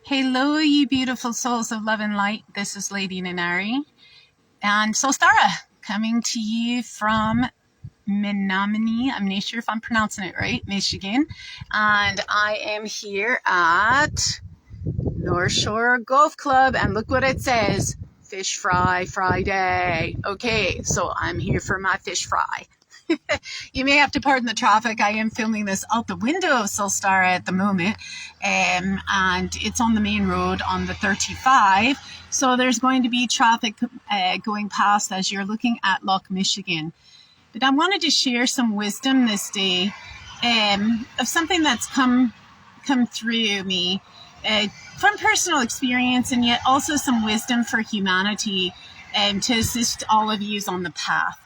Hello, you beautiful souls of love and light. This is Lady Nenari and Soulstara coming to you from Menominee. I'm not sure if I'm pronouncing it right, Michigan. And I am here at North Shore Golf Club. And look what it says. Fish Fry Friday. Okay, so I'm here for my fish fry. You may have to pardon the traffic. I am filming this out the window of Soulstara at the moment, and it's on the main road on the 35. So there's going to be traffic going past as you're looking at Loch Michigan. But I wanted to share some wisdom this day of something that's come through me from personal experience, and yet also some wisdom for humanity to assist all of you on the path.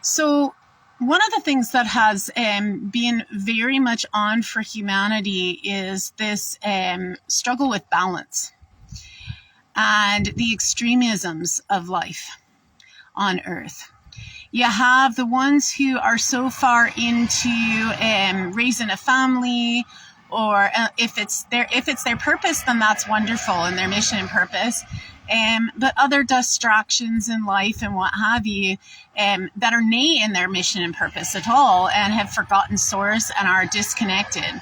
So one of the things that has been very much on for humanity is this struggle with balance and the extremisms of life on Earth. You have the ones who are so far into raising a family, or if it's their purpose, then that's wonderful, and their mission and purpose. But other distractions in life and what have you that are nay in their mission and purpose at all and have forgotten source and are disconnected.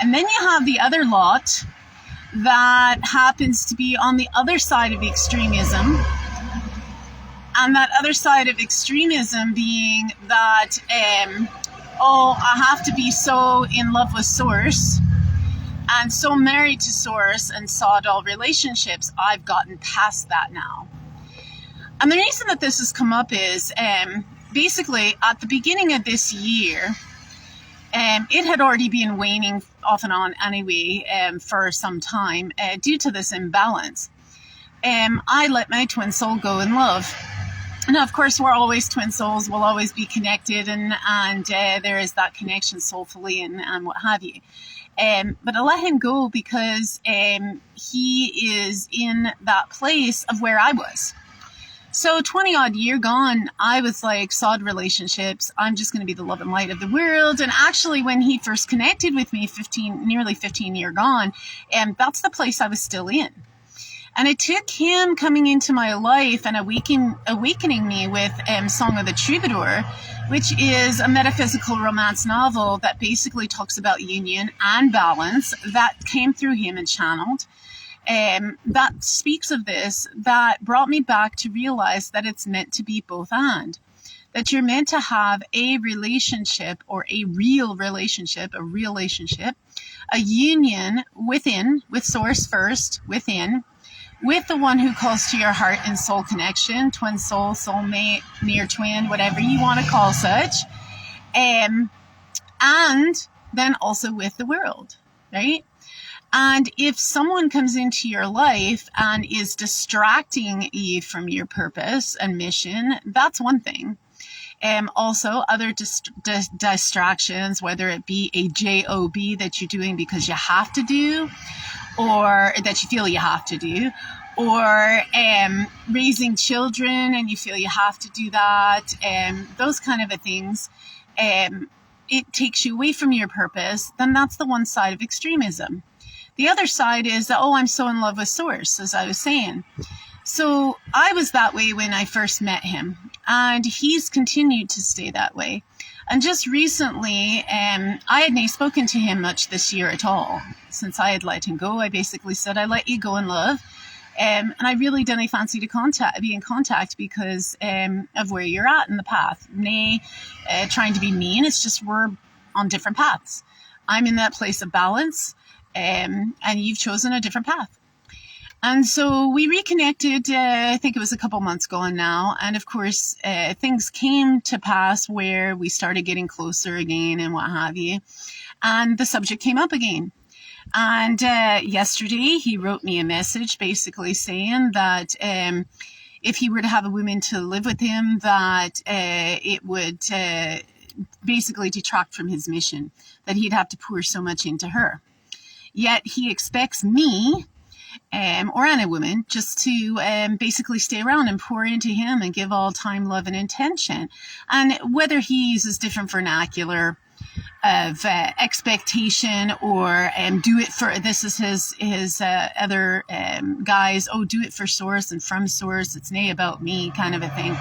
And then you have the other lot that happens to be on the other side of extremism. And that other side of extremism being that, I have to be so in love with source and so married to source and sawed all relationships. I've gotten past that now. And the reason that this has come up is basically at the beginning of this year, it had already been waning off and on anyway for some time due to this imbalance. I let my twin soul go in love. Now, of course, we're always twin souls. We'll always be connected, and there is that connection soulfully and what have you. But I let him go because he is in that place of where I was. So 20 odd year gone, I was like, sod relationships. I'm just going to be the love and light of the world. And actually, when he first connected with me, nearly 15 year gone, that's the place I was still in. And it took him coming into my life and awakening me with Song of the Troubadour, which is a metaphysical romance novel that basically talks about union and balance that came through him and channeled. That speaks of this, that brought me back to realize that it's meant to be both and. That you're meant to have a relationship, or a real relationship, a union within, with source first, within, with the one who calls to your heart in soul connection, twin soul, soulmate, near twin, whatever you want to call such. And then also with the world, right? And if someone comes into your life and is distracting you from your purpose and mission, that's one thing. Also, other distractions, whether it be a job that you're doing because you have to do, or that you feel you have to do, or raising children and you feel you have to do that, those kind of things, it takes you away from your purpose, then that's the one side of extremism. The other side is that, I'm so in love with source, as I was saying. So I was that way when I first met him, and he's continued to stay that way. And just recently, I had not spoken to him much this year at all. Since I had let him go, I basically said, I let you go in love. And I really didn't fancy to be in contact because of where you're at in the path. Nay, trying to be mean, it's just we're on different paths. I'm in that place of balance, and you've chosen a different path. And so we reconnected, I think it was a couple months ago now. And of course, things came to pass where we started getting closer again and what have you. And the subject came up again. And yesterday he wrote me a message basically saying that if he were to have a woman to live with him, that it would basically detract from his mission, that he'd have to pour so much into her. Yet he expects me, or any woman, just to basically stay around and pour into him and give all time, love, and intention. And whether he uses different vernacular, expectation, or do it for, this is his other guys, oh, do it for source and from source, it's nae about me kind of a thing.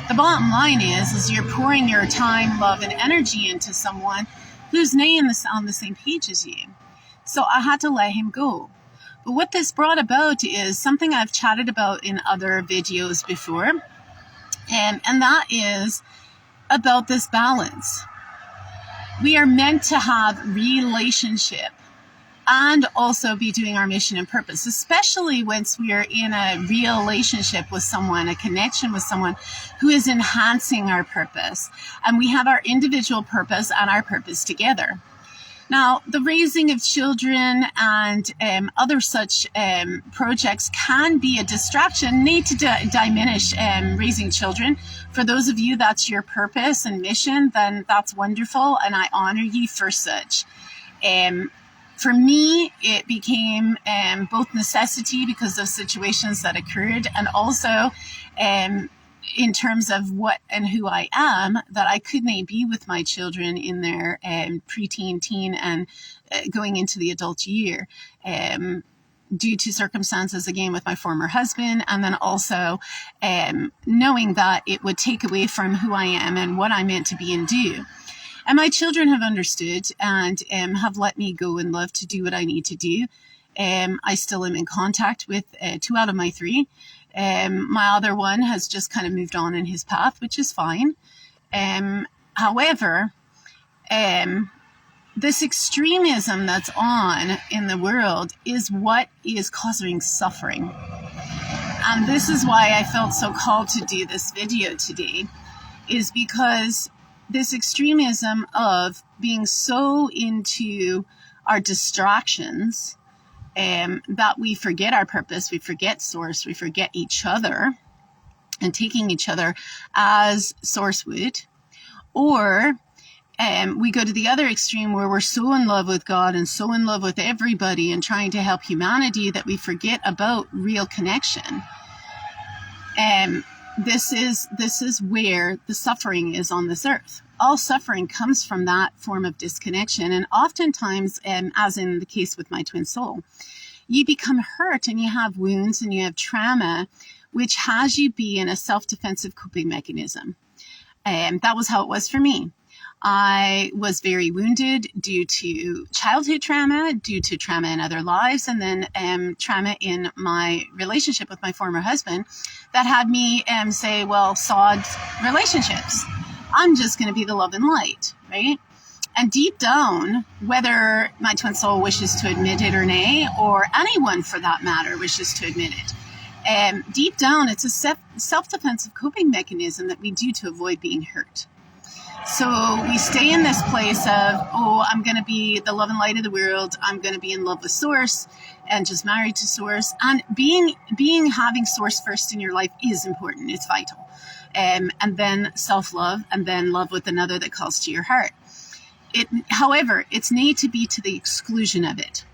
The bottom line is you're pouring your time, love, and energy into someone who's nae on the same page as you. So I had to let him go. But what this brought about is something I've chatted about in other videos before, and that is about this balance. We are meant to have relationship and also be doing our mission and purpose, especially once we are in a real relationship with someone, a connection with someone who is enhancing our purpose. And we have our individual purpose and our purpose together. Now, the raising of children and other such projects can be a distraction. Need to diminish raising children. For those of you that's your purpose and mission, then that's wonderful, and I honor you for such. For me, it became both necessity because of situations that occurred, and also in terms of what and who I am, that I couldn't be with my children in their preteen, teen, and going into the adult year due to circumstances, again, with my former husband, and then also knowing that it would take away from who I am and what I'm meant to be and do. And my children have understood and have let me go and love to do what I need to do. I still am in contact with 2 out of my 3. My other one has just kind of moved on in his path, which is fine. However, this extremism that's on in the world is what is causing suffering. And this is why I felt so called to do this video today, is because this extremism of being so into our distractions, that we forget our purpose, we forget source, we forget each other, and taking each other as source would, or we go to the other extreme where we're so in love with God and so in love with everybody and trying to help humanity that we forget about real connection. This is where the suffering is on this earth. All suffering comes from that form of disconnection. And oftentimes, as in the case with my twin soul, you become hurt and you have wounds and you have trauma, which has you be in a self-defensive coping mechanism. That was how it was for me. I was very wounded due to childhood trauma, due to trauma in other lives, and then trauma in my relationship with my former husband that had me say, well, sod relationships. I'm just going to be the love and light, right? And deep down, whether my twin soul wishes to admit it or nay, or anyone for that matter wishes to admit it, deep down, it's a self-defensive coping mechanism that we do to avoid being hurt. So we stay in this place of, oh, I'm going to be the love and light of the world. I'm going to be in love with source and just married to source. And having source first in your life is important. It's vital. And then self-love, and then love with another that calls to your heart. However, it's need to be to the exclusion of it.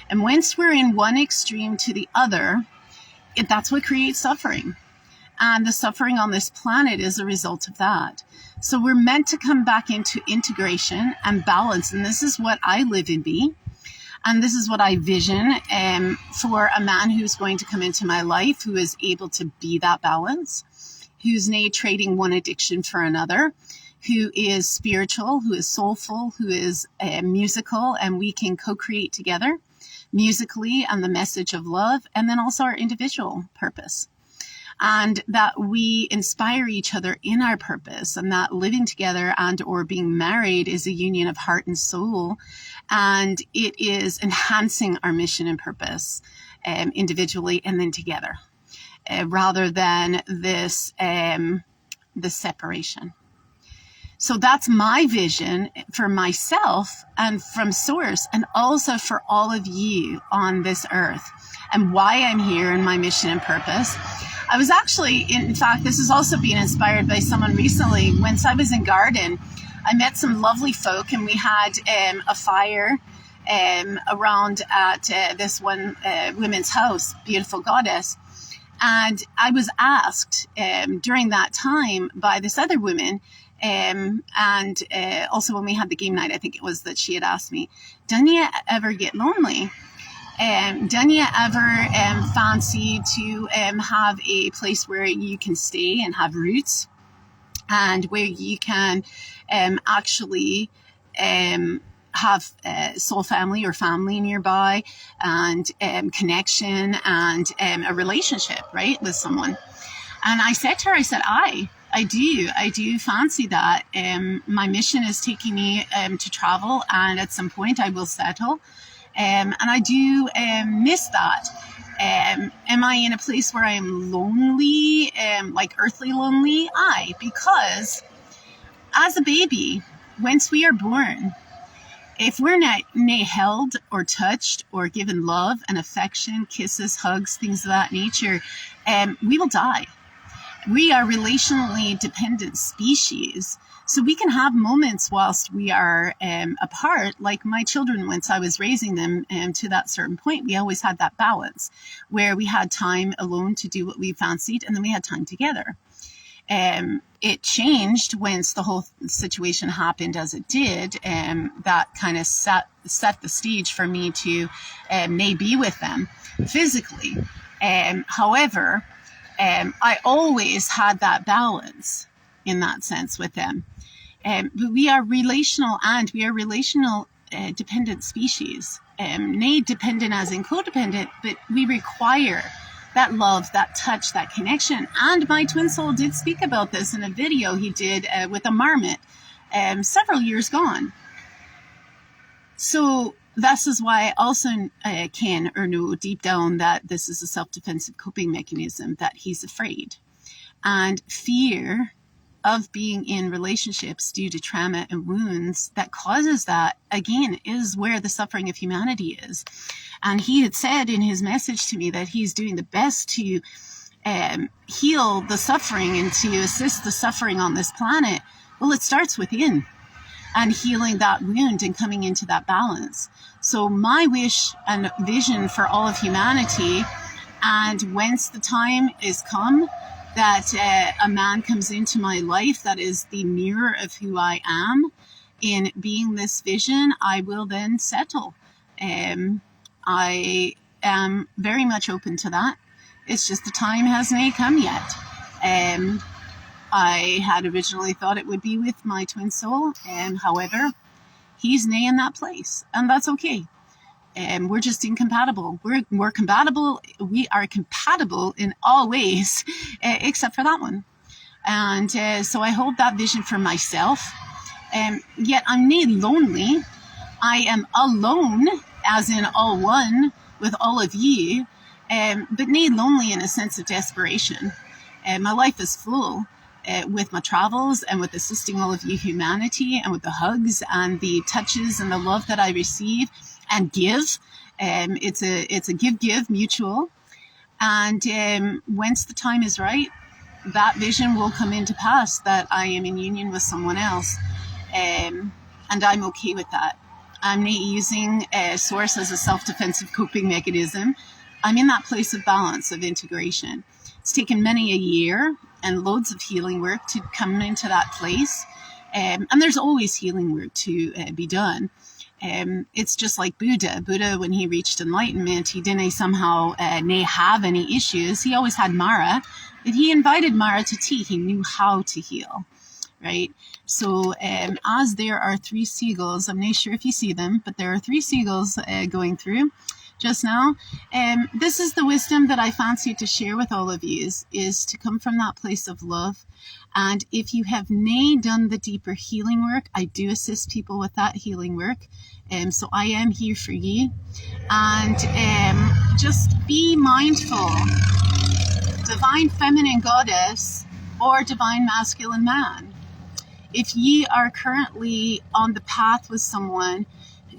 And once we're in one extreme to the other, that's what creates suffering. And the suffering on this planet is a result of that. So we're meant to come back into integration and balance. And this is what I live and be. And this is what I vision for a man who's going to come into my life, who is able to be that balance, who's trading one addiction for another, who is spiritual, who is soulful, who is musical, and we can co-create together musically and the message of love, and then also our individual purpose. And that we inspire each other in our purpose, and that living together and or being married is a union of heart and soul, and it is enhancing our mission and purpose individually and then together, rather than this separation. So that's my vision for myself and from source, and also for all of you on this earth, and why I'm here in my mission and purpose. I was actually, in fact, this is also being inspired by someone recently. Once I was in Garden, I met some lovely folk, and we had a fire around at this one women's house, beautiful goddess. And I was asked during that time by this other woman, And also when we had the game night, I think it was that she had asked me, "Don't you ever get lonely? Don't you ever fancy to have a place where you can stay and have roots, and where you can actually have soul family or family nearby, and connection, and a relationship, right, with someone?" And I said to her, I said, I do fancy that. My mission is taking me to travel, and at some point I will settle. And I do miss that. Am I in a place where I am lonely, like earthly lonely? Aye, because as a baby, once we are born, if we're not held or touched or given love and affection, kisses, hugs, things of that nature, we will die. We are relationally dependent species. So we can have moments whilst we are apart, like my children, once I was raising them to that certain point, we always had that balance where we had time alone to do what we fancied, and then we had time together. It changed once the whole situation happened as it did. That kind of set the stage for me to may be with them physically. However, I always had that balance in that sense with them. But we are relational, and we are relational dependent species. Nay dependent as in codependent, but we require that love, that touch, that connection. And my twin soul did speak about this in a video he did with a marmot several years gone. So this is why I also can or know deep down that this is a self-defensive coping mechanism, that he's afraid. And fear of being in relationships due to trauma and wounds that causes that, again, is where the suffering of humanity is. And he had said in his message to me that he's doing the best to heal the suffering and to assist the suffering on this planet. Well, it starts within, and healing that wound and coming into that balance. So my wish and vision for all of humanity, and whence the time is come that a man comes into my life that is the mirror of who I am, in being this vision, I will then settle. I am very much open to that. It's just the time hasn't come yet. I had originally thought it would be with my twin soul, however, he's nay in that place, and that's okay. We're just incompatible. We're compatible. We are compatible in all ways, except for that one. And so I hold that vision for myself. Yet I'm nay lonely. I am alone, as in all one, with all of you, but nay lonely in a sense of desperation. My life is full. With my travels and with assisting all of you humanity, and with the hugs and the touches and the love that I receive and give. It's a give mutual. And once the time is right, that vision will come into pass, that I am in union with someone else. And I'm okay with that. I'm not using Source as a self-defensive coping mechanism. I'm in that place of balance, of integration. It's taken many a year and loads of healing work to come into that place. And there's always healing work to be done. It's just like Buddha. Buddha, when he reached enlightenment, he didn't somehow have any issues. He always had Mara, but he invited Mara to tea. He knew how to heal, right? So as there are three seagulls, I'm not sure if you see them, but there are three seagulls going through just now. This is the wisdom that I fancy to share with all of you, is to come from that place of love. And if you have done the deeper healing work, I do assist people with that healing work. So I am here for you. And just be mindful, divine feminine goddess or divine masculine man. If you are currently on the path with someone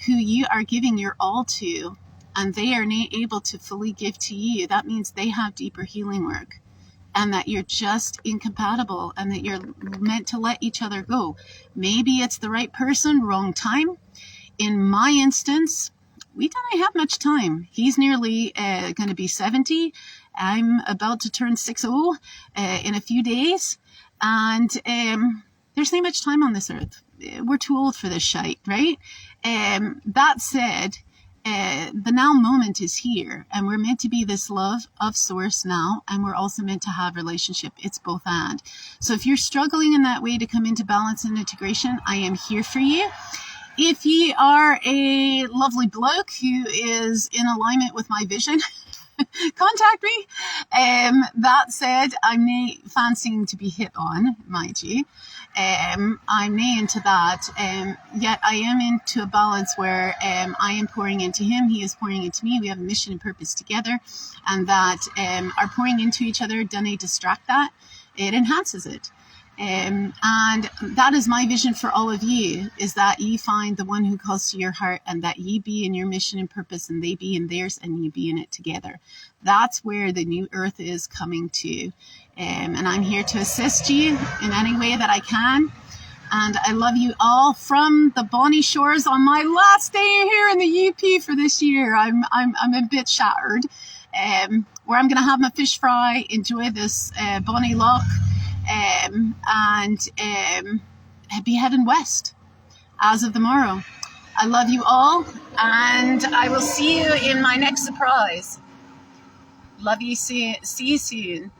who you are giving your all to, and they are not able to fully give to you, that means they have deeper healing work, and that you're just incompatible, and that you're meant to let each other go. Maybe it's the right person, wrong time. In my instance, we don't have much time. He's nearly going to be 70. I'm about to turn 60 in a few days. And there's not much time on this earth. We're too old for this shite, right? That said, the now moment is here, and we're meant to be this love of source now, and we're also meant to have relationship. It's both and. So if you're struggling in that way to come into balance and integration, I am here for you. If you are a lovely bloke who is in alignment with my vision, contact me. That said, I'm nae fancying to be hit on, mind you. I'm nae into that. Yet I am into a balance where I am pouring into him, he is pouring into me. We have a mission and purpose together, and that our pouring into each other doesn't distract that. It enhances it. And that is my vision for all of you, is that ye find the one who calls to your heart, and that ye be in your mission and purpose, and they be in theirs, and ye be in it together. That's where the new earth is coming to. And I'm here to assist you in any way that I can. And I love you all from the bonny shores on my last day here in the UP for this year. I'm a bit shattered. Where I'm going to have my fish fry, enjoy this bonny loch, and be heading west as of the morrow. I love you all, and I will see you in my next surprise. Love you soon. See you soon.